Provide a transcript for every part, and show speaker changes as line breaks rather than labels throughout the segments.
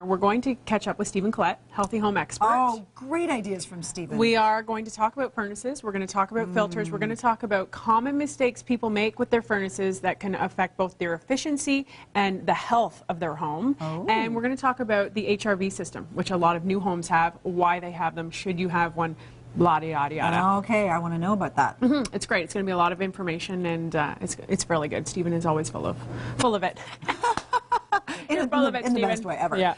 We're going to catch up with Stephen Collette, healthy home expert.
Oh, great ideas from Stephen.
We are going to talk about furnaces. We're going to talk about filters. We're going to talk about common mistakes people make with their furnaces that can affect both their efficiency and the health of their home.
Oh.
And we're going to talk about the HRV system, which a lot of new homes have, why they have them, should you have one, blah, yada, yada.
Okay, I want to know about that.
It's great. It's going to be a lot of information, and it's really good. Stephen is always full of it.
In the best way ever.
Yeah.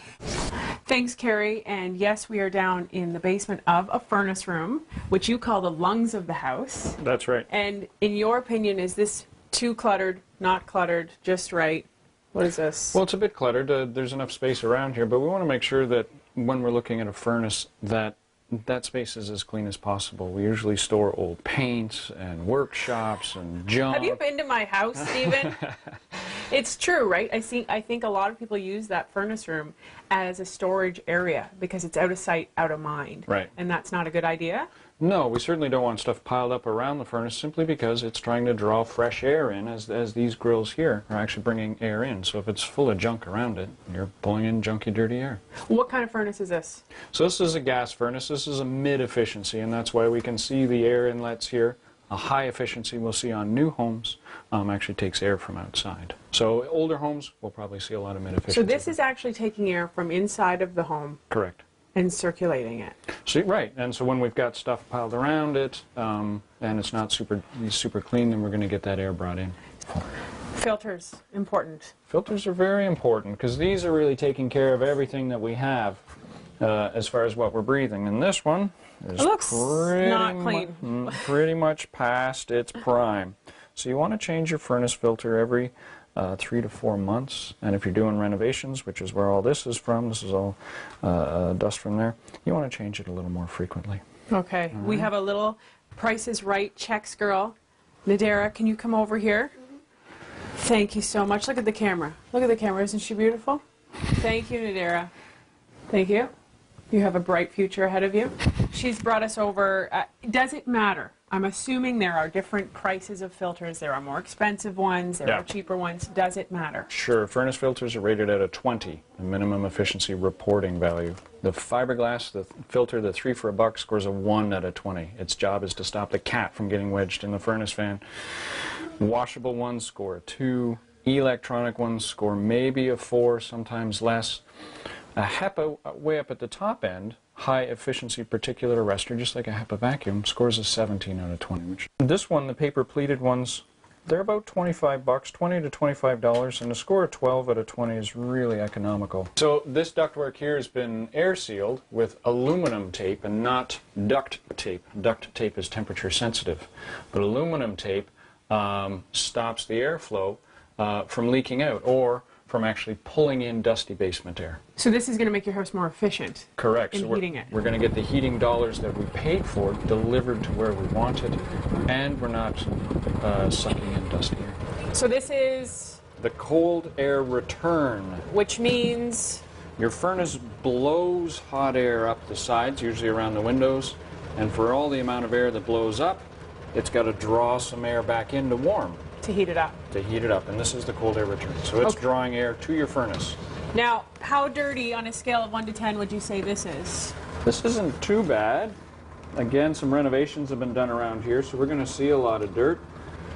Thanks, Carrie. And yes, we are down in the basement of a furnace room, which you call the lungs of the house.
That's right.
And in your opinion, is this too cluttered, not cluttered, just right? What is this?
Well, it's a bit cluttered. There's enough space around here, but we want to make sure that when we're looking at a furnace that space is as clean as possible. We usually store old paints and workshops and junk.
Have you been to my house, Stephen? It's true, right? I think a lot of people use that furnace room as a storage area because it's out of sight, out of mind.
Right.
And that's not a good idea?
No, we certainly don't want stuff piled up around the furnace simply because it's trying to draw fresh air in as these grills here are actually bringing air in. So if it's full of junk around it, you're pulling in junky, dirty air.
What kind of furnace is this?
So this is a gas furnace. This is a mid-efficiency, and that's why we can see the air inlets here. A high efficiency we'll see on new homes actually takes air from outside. So older homes will probably see a lot of mid-efficiency.
So this is actually taking air from inside of the home.
Correct.
And circulating it.
So, right, and so when we've got stuff piled around it and it's not super clean, then we're going to get that air brought in.
Filters, important.
Filters are very important because these are really taking care of everything that we have as far as what we're breathing. And this one is
not clean.
Pretty much past its prime. So you want to change your furnace filter every 3 to 4 months, and if you're doing renovations, which is where all this is from, this is all dust from there, you want to change it a little more frequently.
Okay, we have a little Price is Right CHEX girl. Nadera, can you come over here? Thank you so much. Look at the camera. Look at the camera. Isn't she beautiful? Thank you, Nadera. Thank you. You have a bright future ahead of you. She's brought us over. Does it matter? I'm assuming there are different prices of filters. There are more expensive ones. There are cheaper ones. Does it matter?
Sure. Furnace filters are rated at a 20, the minimum efficiency reporting value. The fiberglass, the filter, the 3 for $1, scores a 1 out of 20. Its job is to stop the cat from getting wedged in the furnace fan. Washable ones score a 2. Electronic ones score maybe a 4, sometimes less. A HEPA, way up at the top end, high efficiency particulate arrestor, just like a HEPA vacuum, scores a 17 out of 20. This one, the paper pleated ones, they're about $25, $20 to $25, and a score of 12 out of 20 is really economical. So this ductwork here has been air sealed with aluminum tape and not duct tape. Duct tape is temperature sensitive, but aluminum tape stops the airflow from leaking out or from actually pulling in dusty basement air.
So this is going to make your house more efficient.
Correct.
In heating it.
We're going to get the heating dollars that we paid for delivered to where we want it, and we're not sucking in dusty air.
So this is?
The cold air return.
Which means?
Your furnace blows hot air up the sides, usually around the windows, and for all the amount of air that blows up, it's got to draw some air back in to warm.
To heat it up.
To heat it up, and this is the cold air return. So it's drawing air to your furnace.
Now, how dirty on a scale of 1 to 10 would you say this is?
This isn't too bad. Again, some renovations have been done around here, so we're going to see a lot of dirt.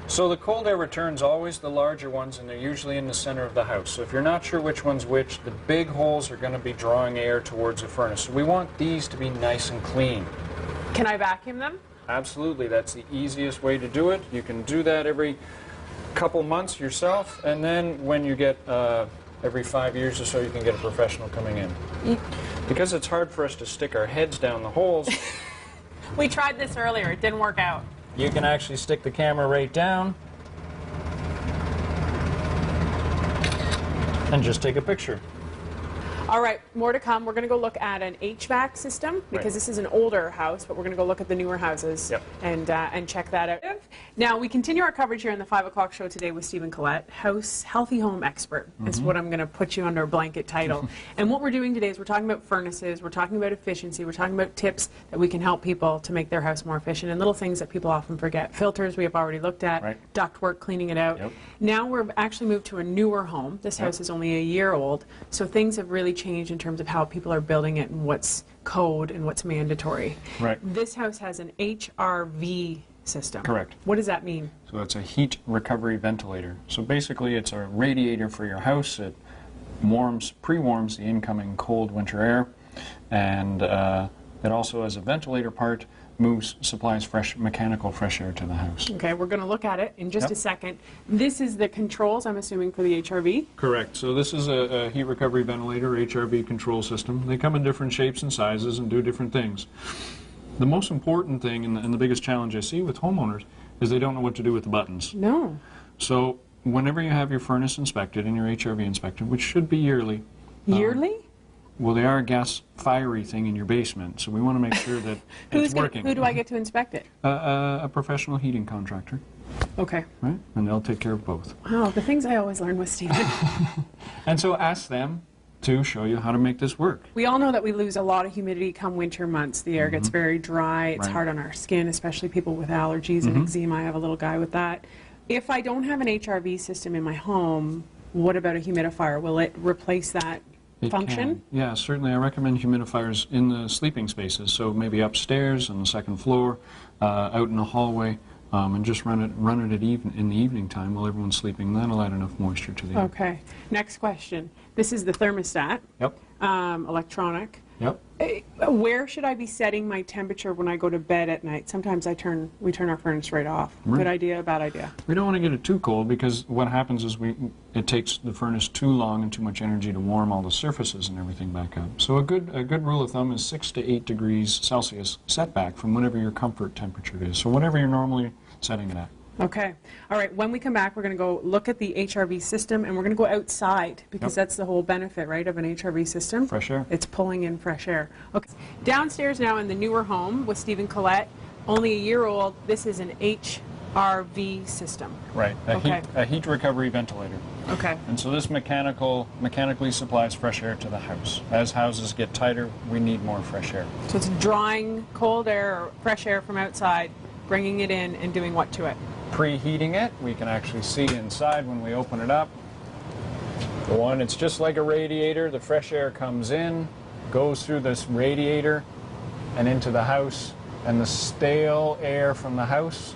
So the cold air return's always the larger ones, and they're usually in the center of the house. So if you're not sure which one's which, the big holes are going to be drawing air towards the furnace. So we want these to be nice and clean.
Can I vacuum them?
Absolutely. That's the easiest way to do it. You can do that every couple months yourself, and then when you get every 5 years or so, you can get a professional coming in. Because it's hard for us to stick our heads down the holes.
We tried this earlier. It didn't work out.
You can actually stick the camera right down and just take a picture.
All right, more to come. We're going to go look at an HVAC system because this is an older house, but we're going to go look at the newer houses and check that out. Now, we continue our coverage here on the 5 o'clock show today with Stephen Collette, healthy home expert is what I'm going to put you under a blanket title. And what we're doing today is we're talking about furnaces, we're talking about efficiency, we're talking about tips that we can help people to make their house more efficient and little things that people often forget. Filters we have already looked at, ductwork, cleaning it out. Now we're actually moved to a newer home. This house is only a year old, so things have really changed in terms of how people are building it and what's code and what's mandatory.
Right.
This house has an HRV system.
Correct.
What does that mean?
So it's a heat recovery ventilator. So basically it's a radiator for your house. It pre-warms the incoming cold winter air, and it also, as a ventilator part, supplies mechanical fresh air to the house.
Okay, we're going to look at it in just a second. This is the controls, I'm assuming, for the HRV?
Correct. So this is a heat recovery ventilator, HRV control system. They come in different shapes and sizes and do different things. The most important thing and the biggest challenge I see with homeowners is they don't know what to do with the buttons.
No.
So whenever you have your furnace inspected and your HRV inspected, which should be yearly.
Yearly?
Well, they are a gas fiery thing in your basement, so we want to make sure that it's working.
Who do I get to inspect it?
A professional heating contractor.
Okay.
Right? And they'll take care of both.
Wow, the things I always learn with Stephen.
And so ask them to show you how to make this work.
We all know that we lose a lot of humidity come winter months. The air gets very dry. It's hard on our skin, especially people with allergies and eczema. I have a little guy with that. If I don't have an HRV system in my home, what about a humidifier? Will it replace that function?
Yeah, certainly. I recommend humidifiers in the sleeping spaces, so maybe upstairs on the second floor, out in the hallway, and just run it in the evening time while everyone's sleeping. That'll add enough moisture to the air.
Okay. Next question. This is the thermostat.
Yep.
Electronic.
Yep.
Where should I be setting my temperature when I go to bed at night? Sometimes we turn our furnace right off.
Right.
Good idea, bad idea?
We don't want to get it too cold, because what happens is it takes the furnace too long and too much energy to warm all the surfaces and everything back up. So a good rule of thumb is 6 to 8 degrees Celsius setback from whatever your comfort temperature is. So whatever you're normally setting it at.
Okay. All right. When we come back, we're going to go look at the HRV system, and we're going to go outside, because that's the whole benefit, right, of an HRV system.
Fresh air.
It's pulling in fresh air. Okay. Downstairs now in the newer home with Steve and Collette, only a year old. This is an HRV system.
Right. A heat recovery ventilator.
Okay.
And so this mechanically supplies fresh air to the house. As houses get tighter, we need more fresh air.
So it's drawing cold air or fresh air from outside, bringing it in, and doing what to it?
Preheating it. We can actually see inside when we open it up. It's just like a radiator. The fresh air comes in, goes through this radiator and into the house, and the stale air from the house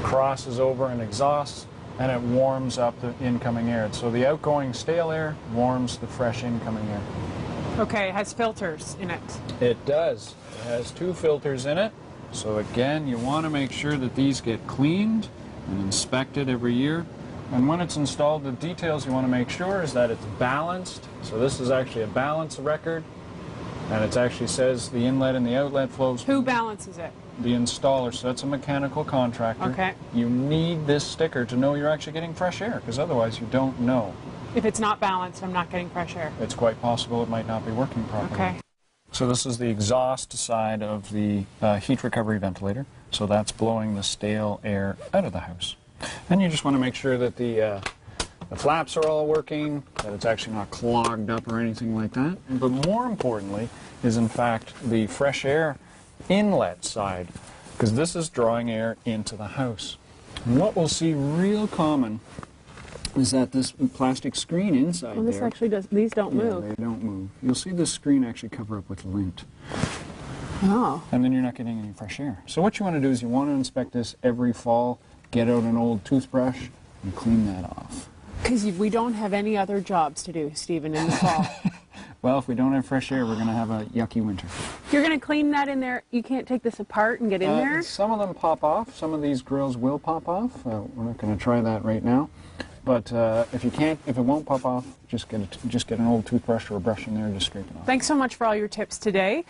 crosses over and exhausts, and it warms up the incoming air. So the outgoing stale air warms the fresh incoming air.
Okay, it has filters in it.
It does. It has 2 filters in it. So again, you want to make sure that these get cleaned and inspected every year. And when it's installed, the details you want to make sure is that it's balanced. So this is actually a balance record, and it actually says the inlet and the outlet flows.
Who balances it?
The installer. So that's a mechanical contractor.
Okay.
You need this sticker to know you're actually getting fresh air, because otherwise you don't know.
If it's not balanced, I'm not getting fresh air.
It's quite possible it might not be working properly.
Okay.
So this is the exhaust side of the heat recovery ventilator. So that's blowing the stale air out of the house. And you just want to make sure that the flaps are all working, that it's actually not clogged up or anything like that. But more importantly is, in fact, the fresh air inlet side, because this is drawing air into the house. And what we'll see real common is that this plastic screen inside
Well, this
there,
actually does, these don't move.
they don't move. You'll see the screen actually cover up with lint.
Oh.
And then you're not getting any fresh air. So what you want to do is you want to inspect this every fall, get out an old toothbrush, and clean that off.
Because we don't have any other jobs to do, Stephen, in the fall.
Well, if we don't have fresh air, we're going to have a yucky winter.
You're going to clean that in there? You can't take this apart and get in there?
Some of them pop off. Some of these grills will pop off. We're not going to try that right now. But if it won't pop off, just get an old toothbrush or a brush in there and just scrape it off.
Thanks so much for all your tips today.